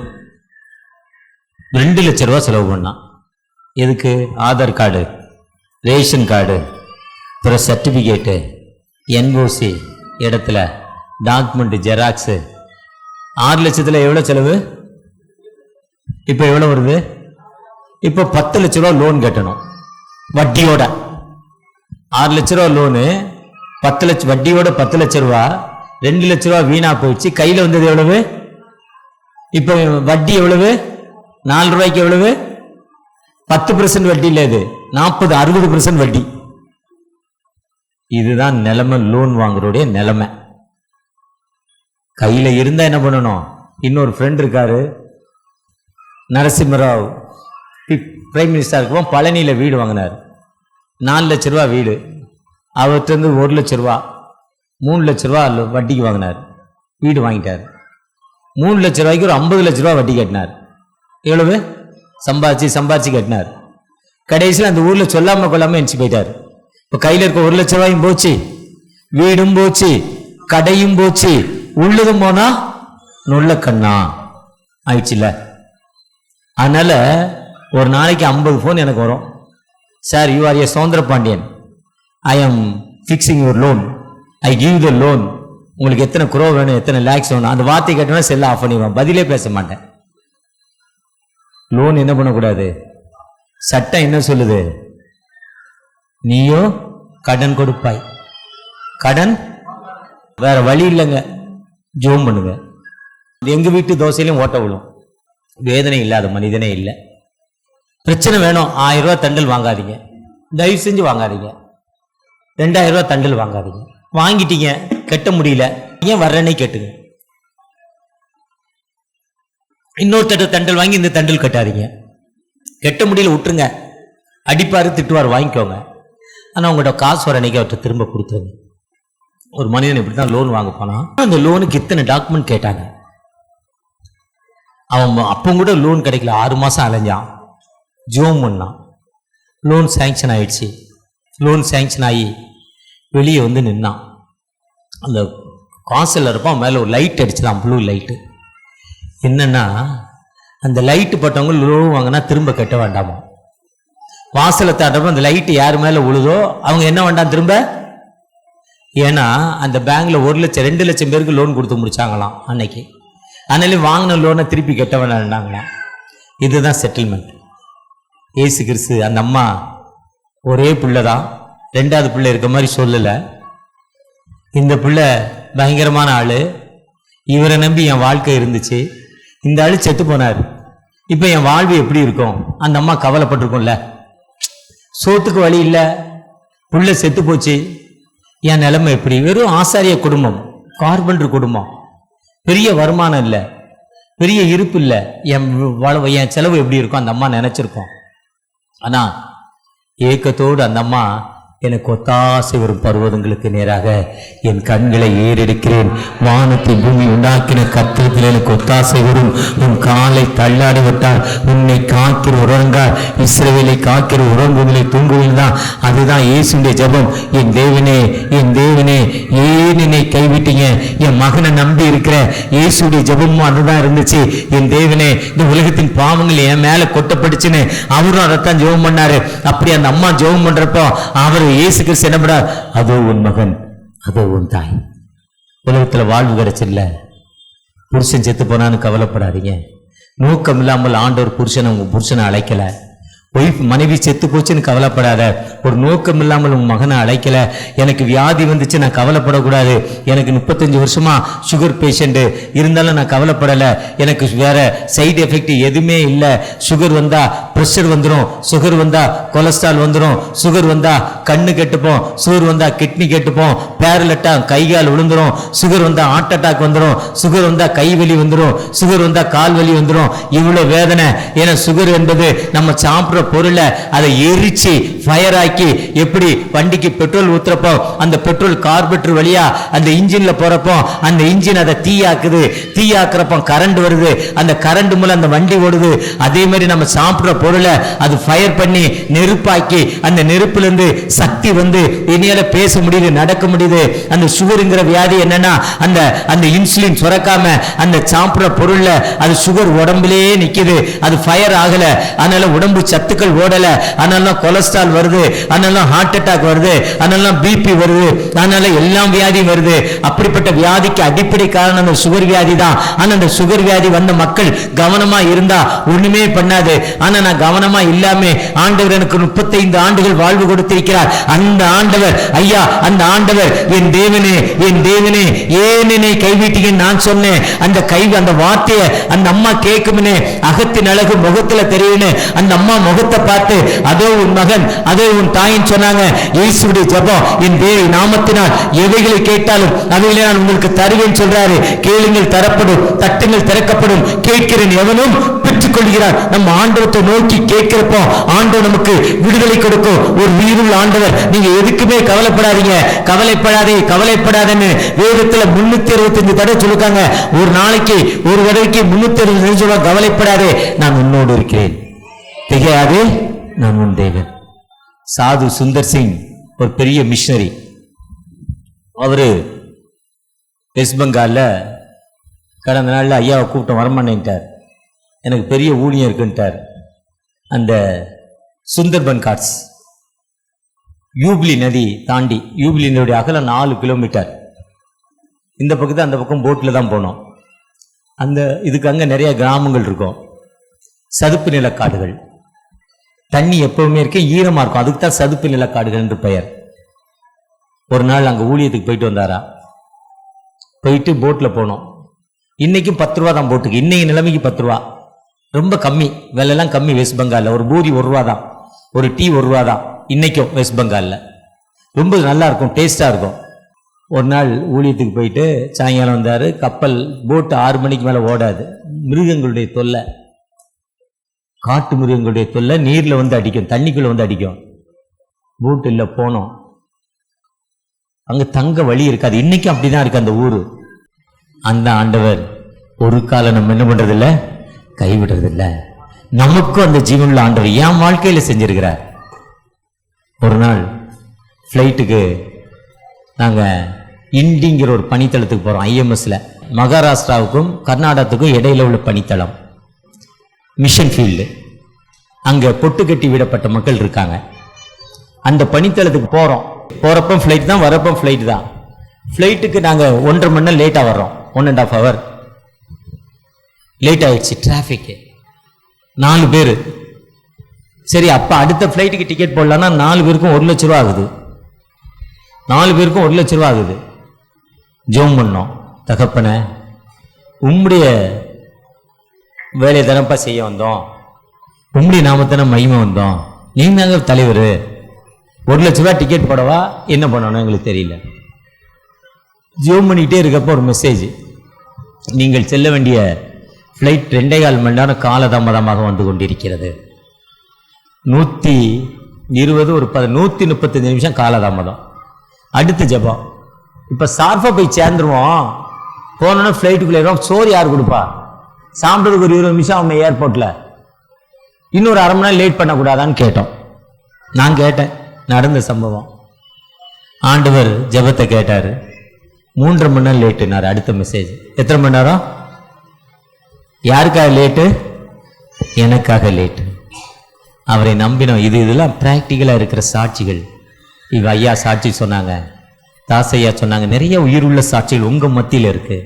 2 லட்ச ரூபா செலவு பண்ணான். எதுக்கு? ஆதார் கார்டு, ரேஷன் கார்டு, அப்புறம் சர்டிஃபிகேட்டு, என்ஓசி, இடத்துல டாக்குமெண்ட், ஜெராக்ஸு. 6 லட்சத்தில் எவ்வளோ செலவு? இப்போ எவ்வளோ வருது? இப்போ 10 லட்ச ரூபா லோன் கட்டணும் வட்டியோட. 6 லட்ச ரூபா லோனு, 10 லட்சம் வட்டியோட 10 லட்சம் ரூபா, 2 லட்சம் ரூபா வீணா போயிடுச்சு. கையில் வந்தது எவ்வளவு? இப்போ வட்டி எவ்வளவு? 4 ரூபாய்க்கு எவ்வளவு? 10% வட்டி இல்லை, இது 40-60% வட்டி. இதுதான் நிலைமை, லோன் வாங்குறோடைய நிலைமை. கையில இருந்தா என்ன பண்ணணும்? இன்னொரு ஃப்ரெண்ட் இருக்காரு, நரசிம்மராவ், பிரைம் மினிஸ்டர் இருக்கும், பழனியில வீடு வாங்கினார். 4 லட்சம் ரூபா வீடு. அவர்கிட்ட 1 லட்சம் ரூபா, 3 லட்சம் ரூபா வட்டிக்கு வாங்கினார். வீடு வாங்கிட்டார். 3 லட்சம் ரூபாய்க்கு ஒரு 50 லட்சம் ரூபா வட்டி கட்டினார். எவ்வளவு? சம்பாதிச்சு கட்டினார். கடைசியில் அந்த ஊர்ல சொல்லாம கொள்ளாம எரிச்சு போயிட்டார். இப்போ கையில் இருக்க 1 லட்சம் ரூபாயும் போச்சு, வீடும் போச்சு, கடையும் போச்சு, உள்ளதும் போனா நுள்ள கண்ணா ஆயிடுச்சுல்ல. அதனால ஒரு நாளைக்கு 50 ஃபோன் எனக்கு வரும். Sir, you are a Suthanthira Pandian, I am fixing your loan, I give the loan, உங்களுக்கு எத்தனை குரோ வேணும், எத்தனை லேக்ஸ் வேணும். அந்த வார்த்தை கேட்டோன்னா செல்ல ஆஃப் பண்ணிடுவேன், பதிலே பேச மாட்டேன். லோன் என்ன பண்ணக்கூடாது? சட்டம் என்ன சொல்லுது? நீயோ கடன் கொடுப்பாய், கடன் வேற வழி இல்லைங்க. ஜோம் பண்ணுங்க. எங்க வீட்டு தோசையிலும் ஓட்ட விழும். வேதனை இல்லாத மனிதனே இல்லை. பிரச்சனை வேணும், 1000 ரூபாய் தண்டல் வாங்காதீங்க, தயவு செஞ்சு வாங்காதீங்க. 2000 ரூபாய் தண்டல் வாங்காதீங்க. வாங்கிட்டீங்க, கட்ட முடியல, ஏன் வர்றேன்னே கேட்டுங்க. இன்னொருத்தட்ட தண்டல் வாங்கி இந்த தண்டல் கட்டாதீங்க. கட்ட முடியல விட்டுருங்க, அடிப்பாரு திட்டுவார், வாங்கிக்கோங்க. ஆனால் உங்கள்கிட்ட காசு வர அன்னைக்கு அவர்கிட்ட திரும்ப கொடுத்துருங்க. ஒரு மனிதன் இப்படி தான் லோன் வாங்க போனா, அந்த லோனுக்கு இத்தனை டாக்குமெண்ட் கேட்டாங்க. அவன் அப்போ கூட லோன் கிடைக்கல, 6 மாதம் அலைஞ்சான், ஜோம் பண்ணான். லோன் சேங்ஷன் ஆயிடுச்சு. லோன் சேங்ஷன் ஆகி வெளியே வந்து நின்னான். அந்த கான்சல் இருப்பான், மேலே ஒரு லைட் அடிச்சுதான், ப்ளூ லைட்டு. என்னன்னா, அந்த லைட்டு பட்டவங்க லோன் வாங்கினா திரும்ப கட்ட வேண்டாமா. வாசலை தாண்டப்போ அந்த லைட்டு யார் மேலே விழுதோ அவங்க என்ன வேண்டாம் திரும்ப. ஏன்னா அந்த பேங்க்ல 1 லட்சம் 2 லட்சம் பேருக்கு லோன் கொடுத்து முடிச்சாங்களாம் அன்னைக்கு. அதனால வாங்கின லோனை திருப்பி கட்ட வேண்டாங்களாம். இதுதான் செட்டில்மெண்ட். ஏசு கிறிஸ்து அந்த அம்மா ஒரே பிள்ளை தான், 2வது பிள்ளை இருக்க மாதிரி சொல்லலை. இந்த பிள்ளை பயங்கரமான ஆளு, இவரை நம்பி என் வாழ்க்கை இருந்துச்சு, இந்த ஆளு செத்து போனார், இப்போ என் வாழ்வு எப்படி இருக்கும்? அந்த அம்மா கவலைப்பட்டிருக்கும்ல. சோத்துக்கு வழி இல்லை, புள்ள செத்து போச்சு, என் நிலைமை எப்படி? வெறும் ஆசாரிய குடும்பம், கார்பெண்டர் குடும்பம், பெரிய வருமானம் இல்லை, பெரிய இருப்பு இல்லை, என் செலவு எப்படி இருக்கும் அந்த அம்மா நினைச்சிருக்கோம். ஆனா ஏக்கத்தோடு அந்த அம்மா, எனக்கு ஒத்தாசை வரும் பர்வதங்களுக்கு நேராக என் கண்களை ஏறெடுக்கிறேன், வானத்தை பூமி உண்டாக்கின கர்த்தரிடத்தில் எனக்கு ஒத்தாசை வரும், உன் காலை தள்ளாடி விட்டார், உன்னை காக்கிற உறங்கார், இஸ்ரவேலை காக்கிற உறங்குதலை தூங்குவில் தான். அதுதான் இயேசுடைய ஜெபம். என் தேவனே, என் தேவனே, ஏன் என்னை கைவிட்டீங்க? என் மகனை நம்பி இருக்கிற இயேசுடைய ஜெபமும் அதுதான் இருந்துச்சு. என் தேவனே, இந்த உலகத்தின் பாவங்கள் என் மேல கொட்டப்பட்டுச்சுன்னு அவரும் அதைத்தான் ஜெபம் பண்ணாரு. அப்படி அந்த அம்மா ஜெபம் பண்றப்போ அவர் இயேசு கிறிஸ்து என்ன பண்ணார்? அதோ உன் மகன், அதோ உன் தாய். உலகத்துல வாழ்வு கிடைச்சில்ல, புருஷன் செத்து போனான்னு கவலைப்படாதீங்க. நோக்கம் இல்லாமல் ஆண்டவர் புருஷனை உங்க புருஷனை அழைக்கல. ஒய்ஃப் மனைவி செத்து போச்சுன்னு கவலைப்படாத. ஒரு நோக்கம் இல்லாமல் உன் மகனை அழைக்கல. எனக்கு வியாதி வந்துச்சு நான் கவலைப்படக்கூடாது. எனக்கு 35 வருஷமா சுகர் பேஷண்ட் இருந்தாலும் நான் கவலைப்படலை. எனக்கு வேற சைடு எஃபெக்ட் எதுவுமே இல்லை. சுகர் வந்தா ப்ரெஷர் வந்துடும், சுகர் வந்தா கொலஸ்ட்ரால் வந்துடும், சுகர் வந்தா கண்ணு கெட்டுப்போம், சுகர் வந்தா கிட்னி கெட்டுப்போம், பேரலட்டா கைகால் விழுந்துடும், சுகர் வந்தா ஹார்ட் அட்டாக் வந்துடும், சுகர் வந்தா கை வலி வந்துடும், சுகர் வந்தா கால் வலி வந்துடும். இவ்வளவு வேதனை. ஏன்னா சுகர் என்பது நம்ம சாப்பிட்ற பொருளை அதை எரிச்சு ஃபயர் ஆக்கி, எப்படி வண்டிக்கு பெட்ரோல் ஊத்துறப்போ அந்த பெட்ரோல் கார்பரேட்டர் வழியா அந்த இன்ஜின்ல போறப்போ அந்த இன்ஜின் அதை தீயாக்குது, தீயாக்குறப்போ கரண்ட் வருது, அந்த கரண்ட் மூலம் அந்த வண்டி ஓடுது. அதே மாதிரி நம்ம சாப்பிட்ற பொருளை அது ஃபயர் பண்ணி நெருப்பாக்கி, அந்த நெருப்புல இருந்து சக்தி வந்து இனியால பேச முடியுது, நடக்க முடியுது. அந்த சுகருங்கிற வியாதி என்னன்னா, அந்த அந்த இன்சுலின் சுரக்காம அந்த சாப்பிட்ற பொருள்ல அது சுகர் உடம்புலயே நிக்குது, அது ஃபயர் ஆகல. அதனால உடம்பு சத்து ரத்தத்துக்கள் ஓடல, அதனால கொலஸ்ட்ரால் வருது, அதனால ஹார்ட் அட்டாக் வருது, அதனால பிபி வருது, அதனால எல்லாம் வியாதி வருது. அப்படிப்பட்ட வியாதிக்கு அடிப்படை காரணம் அந்த சுகர் வியாதி தான். ஆனா அந்த சுகர் வியாதி வந்த மக்கள் கவனமா இருந்தா ஒண்ணுமே பண்ணாது. ஆனா நான் கவனமா இல்லாம ஆண்டவர் எனக்கு 35 ஆண்டுகள் வாழ்வு கொடுத்திருக்கிறார். அந்த ஆண்டவர் ஐயா, அந்த ஆண்டவர் என் தேவனே, என் தேவனே ஏன் என்னை கைவிட்டீங்கன்னு நான் சொன்னேன். அந்த வார்த்தையை அந்த அம்மா கேட்கும்னே அகத்தின் அழகு முகத்துல தெரியுன்னு அந்த அம்மா முகத்தை பார்த்து அதோ உன் மகன், அதோ உன் தாயின் சொன்னாங்க. இயேசுவுடைய ஜெபம், என் நாமத்தினால் எவைகளை கேட்டாலும் அவைகளை நான் உங்களுக்கு தருவேன் சொல்றாரு. கேளுங்கள் தரப்படும், தட்டுங்கள் திறக்கப்படும், கேட்கிறேன் எவனும் பெற்றுக்கொள்கிறார். நம்ம ஆண்டவத்தை நோக்கி கேட்கிறப்போ ஆண்டவர் நமக்கு விடுதலை கொடுக்கும். ஒரு வீருள்ள ஆண்டவர். நீங்க எதுக்குமே கவலைப்படாதீங்க, கவலைப்படாதேன்னு வேதத்துல 365 தடவை சொல்லிருக்காங்க. ஒரு நாளைக்கு ஒரு தடவைக்கு 365 சொல்ல கவலைப்படாதே, நான் உன்னோடு இருக்கிறேன், திகையாதே, நான் உன் தேவன். சாது சுந்தர் சிங் ஒரு பெரிய மிஷனரி. அவரு வெஸ்ட் பெங்கால்ல கடந்த நாள்ல ஐயாவை கூப்பிட்டு வரமாட்டேன்ட்டார். எனக்கு பெரிய ஊழியம் இருக்குன்ட்டார். அந்த சுந்தர்பன் காட்ஸ் யூப்ளி நதி தாண்டி, யூப்ளி நதியுடைய அகலம் 4 கிலோமீட்டர். இந்த பக்கத்து அந்த பக்கம் போட்டில் தான் போனோம். அந்த இதுக்கு அங்கே நிறைய கிராமங்கள் இருக்கும், சதுப்பு நிலக்காடுகள். தண்ணி எப்பவுமே இருக்க ஈரமாக இருக்கும், அதுக்கு தான் சதுப்பு நிலக்காடுகள் என்று பெயர். ஒரு நாள் அங்கே ஊழியத்துக்கு போயிட்டு வந்தாரா, போயிட்டு போட்டில் போனோம். இன்னைக்கும் 10 ரூபா தான் போட்டுக்கு, இன்னைக்கு நிலைமைக்கு 10 ரூபா, ரொம்ப கம்மி, விலையெல்லாம் கம்மி. வெஸ்ட் பெங்காலில் ஒரு பூரி 1 ரூபா தான், ஒரு டீ 1 ரூபா தான் இன்னைக்கும் வெஸ்ட் பெங்காலில். ரொம்ப நல்லா இருக்கும், டேஸ்டாக இருக்கும். ஒரு நாள் ஊழியத்துக்கு போயிட்டு சாயங்காலம் வந்தார். கப்பல் போட்டு 6 மணிக்கு மேலே ஓடாது. மிருகங்களுடைய தொல்லை, காட்டு மிருகங்களுடைய தொல்லை நீரில் வந்து அடிக்கும், தண்ணிக்குள்ளே வந்து அடிக்கும். போட்டு இல்லை போனோம். அங்கே தங்க வழி இருக்காது. இன்னைக்கும் அப்படிதான் இருக்கு அந்த ஊர். அந்த ஆண்டவர் ஒரு காலம் நம்ம என்ன பண்றதில்ல, கைவிடுறதில்ல. நமக்கும் அந்த ஜீவனுள்ள ஆண்டவர் என் வாழ்க்கையில செஞ்சிருக்கிறார். ஒரு நாள் ஃப்ளைட்டுக்கு நாங்கள் இண்டிங்கிற ஒரு பனித்தளத்துக்கு போகிறோம். ஐஎம்எஸ்ல மகாராஷ்டிராவுக்கும் கர்நாடகத்துக்கும் இடையில உள்ள பனித்தளம், மிஷன் ஃபீல்டு. அங்கே பொட்டு கட்டி விடப்பட்ட மக்கள் இருக்காங்க. அந்த பனித்தளத்துக்கு போகிறப்ப ஃப்ளைட் தான், வரப்போ ஃப்ளைட் தான். ஃப்ளைட்டுக்கு நாங்கள் 1.5 மணி நேரம் லேட்டாக வர்றோம். 1.5 hour லேட் ஆயிடுச்சு. டிராஃபிக்கு 4 பேர். சரி, அப்போ அடுத்த ஃப்ளைட்டுக்கு டிக்கெட் போடலான்னா 4 பேருக்கும் 1 லட்ச ரூபா ஆகுது. 4 பேருக்கும் 1 லட்ச ரூபா ஆகுது. ஜெபம் பண்ணோம், தகப்பனே உம்முடைய வேலையை தானப்பா செய்ய வந்தோம், உம்முடைய நாமத்தான மகிமை வந்தோம், நீங்க தாங்க தலைவர், 1 லட்ச ரூபா டிக்கெட் போடவா என்ன பண்ணணும் எங்களுக்கு தெரியல. ஜெபம் பண்ணிக்கிட்டே இருக்கப்போ ஒரு மெசேஜ், நீங்கள் செல்ல வேண்டிய ஃப்ளைட் 2.25 மணி நேரம் காலதாமதமாக வந்து கொண்டிருக்கிறது. 120 ஒரு 135 நிமிஷம் காலதாமதம். அடுத்த ஜெபம், இப்போ சார்ஃபா போய் சேர்ந்துருவோம், போனோன்னா ஃப்ளைட்டுக்குள்ளே சோறு யார் கொடுப்பா, சாப்பிட்றதுக்கு ஒரு 20 நிமிஷம் அவங்க ஏர்போர்ட்டில், இன்னொரு அரை மணி நேரம் லேட் பண்ணக்கூடாதான்னு கேட்டோம். நான் கேட்டேன், நடந்த சம்பவம். ஆண்டவர் ஜெபத்தை கேட்டார். 3.5 மணி நேரம் லேட்டுனார். அடுத்த மெசேஜ், எத்தனை மணி நேரம்? யாருக்காக லேட்டு? எனக்காக லேட்டு. அவரை நம்பினோம். இதெல்லாம் பிராக்டிக்கலாக இருக்கிற சாட்சிகள். இவ ஐயா சாட்சி சொன்னாங்க, தாசையா சொன்னாங்க, நிறைய உயிருள்ள சாட்சிகள் உங்கள் மத்தியில் இருக்கு.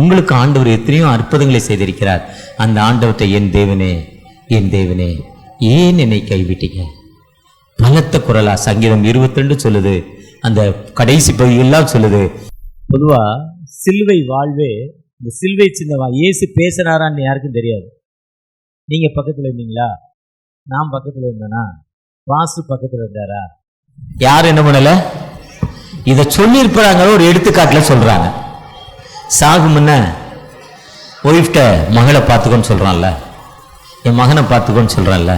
உங்களுக்கு ஆண்டவர் எத்தனையோ அற்புதங்களை செய்திருக்கிறார். அந்த ஆண்டவர்கிட்ட என் தேவனே, என் தேவனே ஏன் என்னை கைவிட்டீங்க? பலத்த குரலா சங்கீதம் 22 சொல்லுது. அந்த கடைசி பகுதியெல்லாம் சொல்லுது. பொதுவா சிலுவை வாழ்வே, இந்த சிலுவை சின்னவா இயேசு பேசுறாரான்னு யாருக்கும் தெரியாது. நீங்க பக்கத்துல இருந்தீங்களா? நான் பக்கத்துல இருந்தேனா? வாசு பக்கத்துல இருந்தாரா? யாரும் என்ன பண்ணல? இதை சொல்லியிருப்பாங்க. ஒரு எடுத்துக்காட்டுல சொல்றாங்க. சாகு முன்ன ஒய்ஃப்ட மகளை பார்த்துக்கோன்னு சொல்றான்ல, என் மகனை பார்த்துக்கோன்னு சொல்றான்ல,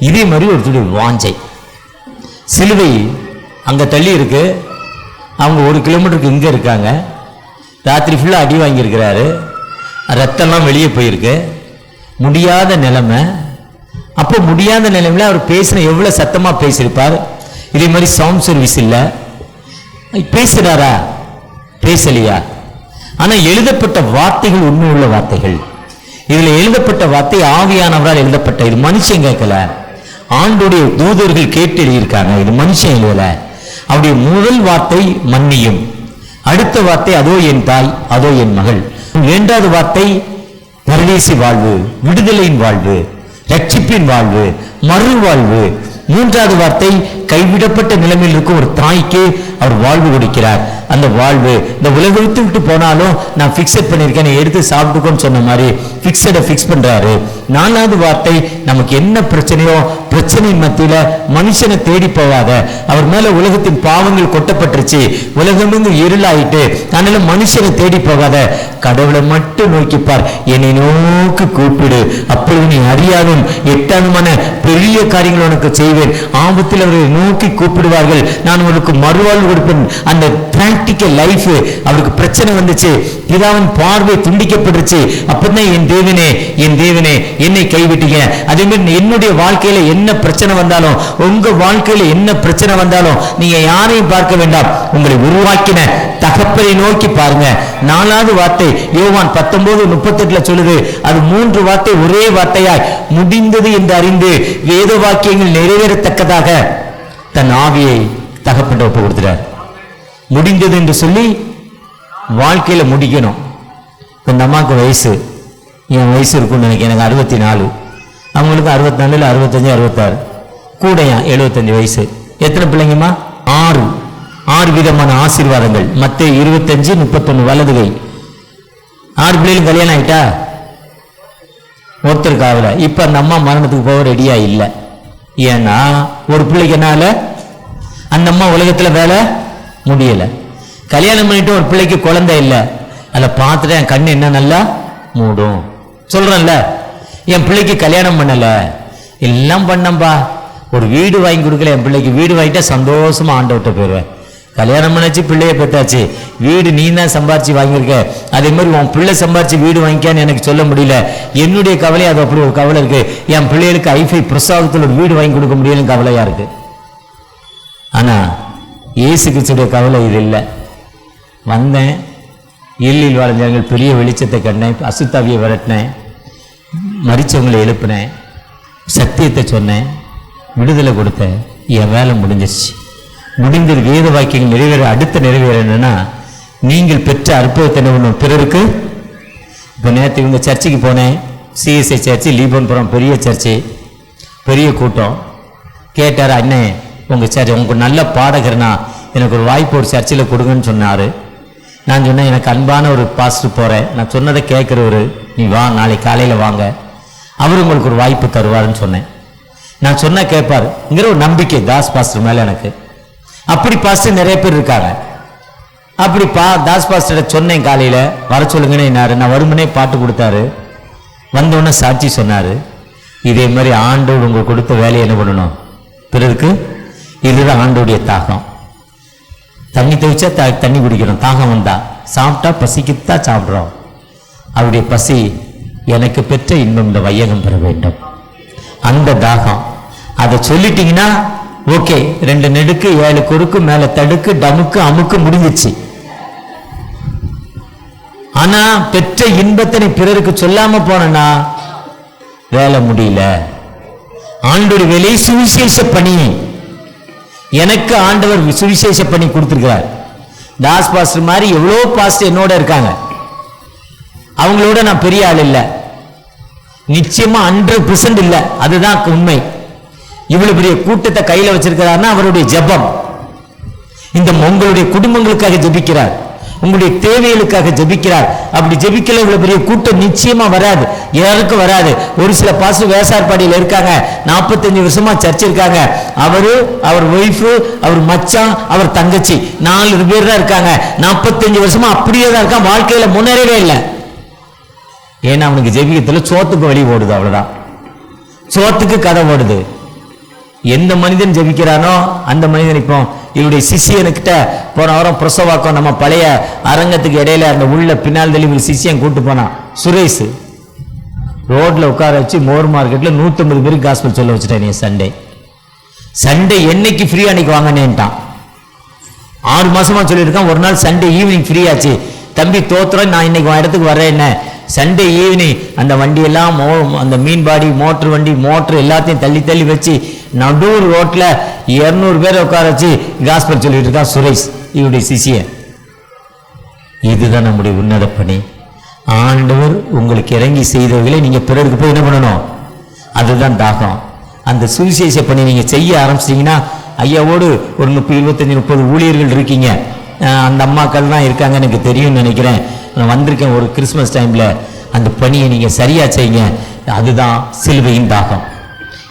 இதே மாதிரி ஒரு துடி வாஞ்சை. சிலுவை அங்க தள்ளி இருக்கு, அவங்க 1 கிலோமீட்டருக்கு இங்க இருக்காங்க. ராத்திரி ஃபுல்லா அடி வாங்கியிருக்கிறாரு, ரத்தம்லாம் வெளியே போயிருக்கு, முடியாத நிலைமை. அப்போ முடியாத நிலைமையில அவர் பேசின எவ்வளவு சத்தமா பேசியிருப்பார். இதே மாதிரி சவுண்ட் சர்வீஸ் இல்லை. பேசுறாரா? பேசலையா? ஆனா எழுதப்பட்ட வார்த்தைகள் உண்மை உள்ள வார்த்தைகள். இதுல எழுதப்பட்ட வார்த்தை ஆவியானவரால் எழுதப்பட்ட. இது மனுஷன் கேட்கல, ஆண்டுடைய தூதர்கள் கேட்டு எழுதியிருக்காங்க. இது மனுஷன் எழுதல. அவருடைய முதல் வார்த்தை மன்னியும், அடுத்த வார்த்தை அதோ என் தாய், அதோ என் மகள், இரண்டாவது வார்த்தை பரதேசி வாழ்வு, விடுதலையின் வாழ்வு, ரட்சிப்பின் வாழ்வு, மறு வாழ்வு, மூன்றாவது வார்த்தை கைவிடப்பட்ட நிலைமையில் இருக்கும் ஒரு தாய்க்கு அவர் வாழ்வு கொடுக்கிறார். அந்த வாழ்வு இந்த உலகத்தை விட்டு போனாலும் நான் பிக்சட் பண்ணியிருக்கேன், எடுத்து சாப்பிட்டுக்கோன்னு சொன்ன மாதிரி பிக்சடை பிக்ஸ் பண்றாரு. நாலாவது வார்த்தை நமக்கு என்ன பிரச்சனையோ பிரச்சனையின் மத்தியில மனுஷனை தேடி போகாத, அவர் மேல உலகத்தின் பாவங்கள் கொட்டப்பட்டுருச்சு, உலகமெங்கு இருளாயிட்டு, அதனால மனுஷனை தேடி போகாத, கடவுளை மட்டும் நோக்கிப்பார், என்னை நோக்கி கூப்பிடு, அப்பொழுது நீ அறியாதும் எட்டானுமான பெரிய காரியங்கள் உனக்கு செய்வேன். ஆபத்தில் அவர்களை நோக்கி கூப்பிடுவார்கள், நான் உனக்கு மறுவாழ்வு கொடுப்பேன். அந்த பிராக்டிக்கல் லைஃப் அவருக்கு பிரச்சனை வந்துச்சு, பிதாவின் பார்வை துண்டிக்கப்பட்டுச்சு. அப்பதான் என் தேவனே, என் தேவனே என்னை கைவிட்டீங்க. அதே மாதிரி என்னுடைய வாழ்க்கையில என்ன பிரச்சனை வந்தாலும், உங்க வாழ்க்கையில என்ன பிரச்சனை வந்தாலும் நீங்க யாரையும் பார்க்க வேண்டாம், உங்களை உருவாக்கின தகப்பனை நோக்கி பாருங்க. நாலாவது வார்த்தை யோவான் 19:38 சொல்லுது, அது மூன்று வார்த்தை ஒரே வார்த்தையாய் முடிந்தது என்று அறிந்து வேத வாக்கியங்கள் நிறைவேறத்தக்கதாக தன் ஆவியை தகப்பன் ஒப்பு கொடுத்துட்டார். முடிந்தது என்று சொல்லி வாழ்க்கையில முடிக்கணும். இந்த அம்மாவுக்கு வயசு, என் வயசு இருக்கும்னு நினைக்கிறேன், எனக்கு 64, அவங்களுக்கு 64, 65, 66, கூடையா 75 வயசு. எத்தனை பிள்ளைங்கம்மா? 6 விதமான ஆசீர்வாதங்கள். மத்தேயு 25:31 வலதுகை. 6 பிள்ளைகளும் கல்யாணம் ஆயிட்டா? ஒருத்தருக்கு ஆகல. இப்ப அந்த அம்மா மரணத்துக்கு போக ரெடியா இல்லை. ஏன்னா ஒரு பிள்ளைக்கு என்னால அந்த அம்மா உலகத்துல வேலை முடியல. கல்யாணம் பண்ணிட்டு ஒரு பிள்ளைக்கு குழந்தை இல்லை, அதை பார்த்துட்டு என் கண்ணு என்ன நல்லா மூடும். சொல்றேன்ல, என் பிள்ளைக்கு கல்யாணம் பண்ணல, எல்லாம் பண்ணம்பா, ஒரு வீடு வாங்கி கொடுக்கல, என் பிள்ளைக்கு வீடு வாங்கிட்டா சந்தோஷமா ஆண்டவர்கிட்ட போயிடுவேன். கல்யாணம் பண்ணாச்சு, பிள்ளைய பெற்றாச்சு, வீடு நீ தான் சம்பாரிச்சு வாங்கியிருக்க, அதே மாதிரி உன் பிள்ளை சம்பாரிச்சு வீடு வாங்கிக்கான்னு எனக்கு சொல்ல முடியல. என்னுடைய கவலை அது அப்படி ஒரு கவலை இருக்கு. என் பிள்ளைகளுக்கு ஐஃபை பிரசாதத்தில் ஒரு வீடு வாங்கி கொடுக்க முடியலன்னு கவலையா இருக்கு. ஆனா இயேசு கிறிஸ்துடைய கவலை இது இல்லை. வந்தேன், இல்லில் வாழ்ந்தார்கள், பெரிய வெளிச்சத்தை கண்டேன், அசுத்தாவியை விரட்டினேன், மரிச்சவங்களை எழுப்பினேன், சத்தியத்தை சொன்னேன், விடுதலை கொடுத்தேன், என் வேலை முடிஞ்சிருச்சு. முடிந்தது. வேத வாக்கியங்கள் நிறைவேற அடுத்த நிறைவேற என்னன்னா, நீங்கள் பெற்ற அற்புதத்தை என்ன பண்ணும் பிறருக்கு. இப்போ நேற்று இவங்க சர்ச்சுக்கு போனேன், சிஎஸ்ஐ சர்ச்சு, லீபன்புரம், பெரிய சர்ச்சு, பெரிய கூட்டம். கேட்டார், அண்ணே உங்கள் சர்ச் உங்களுக்கு நல்ல பாடகர்னா எனக்கு ஒரு வாய்ப்பு ஒரு சர்ச்சில் கொடுங்கன்னு சொன்னார். நான் சொன்னேன், எனக்கு அன்பான ஒரு பாஸ்டர் போகிறேன், நான் சொன்னதை கேட்குறவர், நீ வா, நாளைக்கு காலையில் வாங்க, அவர் உங்களுக்கு ஒரு வாய்ப்பு தருவாருன்னு சொன்னேன். நான் சொன்ன கேட்பாருங்கிற ஒரு நம்பிக்கை தாஸ் பாஸ்டர் மேலே எனக்கு. அப்படி பாஸ்டர் நிறைய பேர் இருக்காங்க. அப்படி தாஸ் பாஸ்டர் சொன்னேன், காலையில் வர சொல்லுங்கன்னு. நான் வருமுனே பாட்டு கொடுத்தாரு. வந்தோடனே சாட்சி சொன்னார், இதே மாதிரி ஆண்டோடு உங்களுக்கு கொடுத்த வேலையை என்ன பண்ணணும் பிறருக்கு. இதுதான் ஆண்டோடைய தாகம். தண்ணி துவைச்சா தண்ணி குடிக்கிறோம், தாகம் வந்தா, சாப்பிட்டா பசிக்குத்தான் சாப்பிட்றோம். அவருடைய பசி எனக்கு பெற்ற இன்பம் இந்த வையகம் பெற வேண்டும், அந்த தாகம். அதை சொல்லிட்டீங்கன்னா ஓகே, 2 நெடுக்கு 7 குறுக்கு மேல தடுக்கு டமுக்கு அமுக்கு முடிஞ்சிச்சு. ஆனா பெற்ற இன்பத்தினை பிறருக்கு சொல்லாம போனா வேலை முடியல. ஆண்டவர் வேலை சுவிசேஷ பணி. எனக்கு ஆண்டவர் சுவிசேஷ பணி கொடுத்திருக்கிறார். தாஸ் பாஸ்டர் மாதிரி எவ்வளோ பாஸ்டர் என்னோட இருக்காங்க, அவங்களோட நான் பெரிய ஆள் இல்லை, நிச்சயமா 100% இல்லை, அதுதான் உண்மை. இவ்வளவு பெரிய கூட்டத்தை கையில வச்சிருக்கிறார்னா அவருடைய ஜெபம். இந்த உங்களுடைய குடும்பங்களுக்காக ஜெபிக்கிறார், உங்களுடைய தேவைகளுக்காக ஜெபிக்கிறார். அப்படி ஜெபிக்கல இவ்வளவு பெரிய கூட்டம் நிச்சயமா வராது, யாருக்கும் வராது. ஒரு சில பாஸ்டர் வேசார்பாடியில் இருக்காங்க, 45 வருஷமா சர்ச் இருக்காங்க. அவரு, அவர் ஒய்ஃபு, அவர் மச்சான், அவர் தங்கச்சி, 4 பேர் தான் இருக்காங்க. 45 வருஷமா அப்படியே தான் இருக்கான், வாழ்க்கையில முன்னேறவே இல்லை. ஏன்னா அவனுக்கு ஜெபிக்கத்துல சோத்துக்கு வழி ஓடுது, அவ்வளவுதான். சோத்துக்கு கதை ஓடுது. எந்த மனிதன் ஜெபிக்கிறானோ அந்த மனிதன். இப்போ இவருடைய சிஷியனுக்கிட்ட போன வாரம் பிரசவாக்கம் நம்ம பழைய அரங்கத்துக்கு இடையில அந்த உள்ள பின்னால் தள்ளி ஒரு சிஷியன் கூட்டு போனான், சுரேஷ். ரோட்ல உட்கார வச்சு மோர் மார்க்கெட்ல 150 பேருக்கு காஸ்பல் சொல்ல வச்சுட்டேன். சண்டே என்னைக்கு ஃப்ரீ அன்னைக்கு வாங்கினேன்ட்டான். 6 மாசமா சொல்லியிருக்கான். ஒரு நாள் சண்டே ஈவினிங் ஃப்ரீ ஆச்சு. தம்பி தோத்துறேன், நான் இன்னைக்கு இடத்துக்கு வர்றேன். என்ன சண்டே ஈவினிங் அந்த வண்டியெல்லாம் அந்த மீன்பாடி மோட்டர் வண்டி மோட்டர் எல்லாத்தையும் தள்ளி தள்ளி வச்சு நடு ரோட்ல 200 பேரை உட்கார வச்சு காஸ்பல் சொல்லிட்டு இருக்கா சுரேஷ், இவருடைய சிஷிய. இதுதான் நம்முடைய உன்னத பணி. ஆண்டவர் உங்களுக்கு இறங்கி செய்தவர்களை நீங்க பிறருக்கு போய் என்ன பண்ணணும்? அதுதான் தாகம். அந்த சுவிசேஷ பணி நீங்க செய்ய ஆரம்பிச்சிட்டீங்கன்னா, ஐயாவோடு ஒரு 25-30 ஊழியர்கள் இருக்கீங்க. அந்த அம்மாக்கள் தான் இருக்காங்க, எனக்கு தெரியும்னு நினைக்கிறேன். நான் வந்திருக்கேன் ஒரு கிறிஸ்மஸ் டைம்ல. அந்த பணியை நீங்க சரியா செய்யுங்க. அதுதான் சிலுவையின் தாகம்.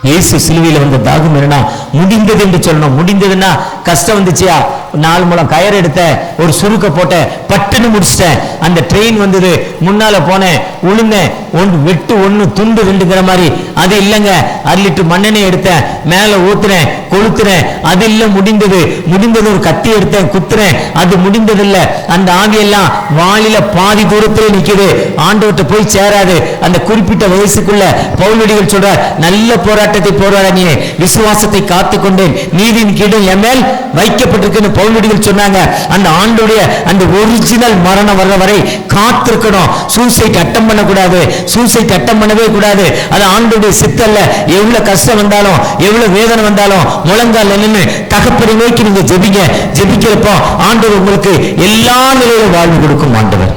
இயேசு சிலுவையில் வந்த தாகம் என்னன்னா முடிந்தது என்று சொல்லணும். முடிந்ததுன்னா கஷ்டம் வந்துச்சியா, 4 முழம் கயிறு எடுத்த, ஒரு சுருக்க போட்ட, பட்டுன்னு முடிச்சிட்டேன். அந்த ட்ரெயின் வந்தது, முன்னால போனேன், உளுந்தேன், வெட்டு 1 துண்டு 2ங்கிற மாதிரி. அது இல்லைங்க, 1 லிட்டர் மண்ணெண்ணெய் எடுத்தேன், மேல ஊத்துறேன், கொளுத்துறேன். அது இல்ல முடிந்தது. முடிந்தது ஒரு கத்தி எடுத்தேன், குத்துறேன். அது முடிந்தது இல்ல. அந்த ஆவியெல்லாம் வாளில பாதி தூரத்தில் நிக்குது, ஆண்டவர்கிட்ட போய் சேராது. அந்த குறிப்பிட்ட வயசுக்குள்ள பவுலடிகள் சொல்றார், நல்ல போராட்டத்தை போராட நீ விசுவாசத்தை காத்துக்கொண்டேன், நீதியின் கீழும் என் மேல் வைக்கப்பட்டிருக்குன்னு பவுலடிகள் சொன்னாங்க. அந்த ஆண்டோடைய அந்த ஒரிஜினல் மரணம் வர்ற வரை காத்திருக்கணும். சூசைட் அட்டம் பண்ணக்கூடாது, சூசைட் அட்டம் பண்ணவே கூடாது. அது ஆண்டோடைய சித்தல்ல. எவ்வளவு கஷ்டம் வந்தாலும், எவ்வளவு வேதனை வந்தாலும் முழங்கால் நின்று தகப்பனை நோக்கி நீங்க ஜெபிங்க. ஜெபிக்கிறப்போ ஆண்டவர் உங்களுக்கு எல்லா நிலையிலும் வாழ்வு கொடுக்கும். ஆண்டவர்